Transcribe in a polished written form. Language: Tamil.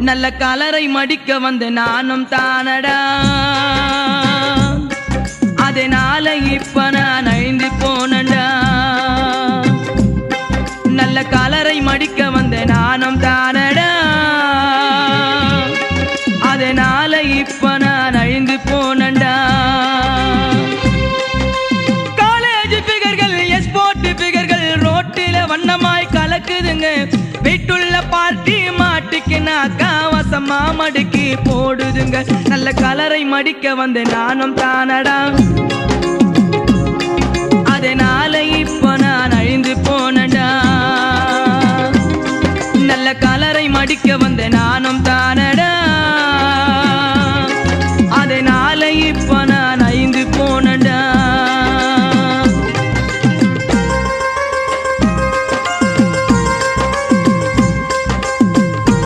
நல்ல கலரை மடிக்க வந்த நானும் தானடா அதனால இப்ப நான் அழிந்து போனடா நல்ல கலரை மடிக்க வந்த நானும் தானடா அதனால இப்ப நான் அழிந்து போனடா காலேஜ் பிகர்கள் எஸ்போர்ட் பிகர்கள் ரோட்டில வண்ணமாய் கலக்குதுங்க வீட்டுள்ள பார்ட்டி மாட்டுக்கு நாக்கா வசமா மடுக்கி போடுதுங்க நல்ல கலரை மடிக்க வந்த நானும் தானடா அதனால இப்ப நான் அழிந்து போனடா நல்ல கலரை மடிக்க வந்த நானும் தானடா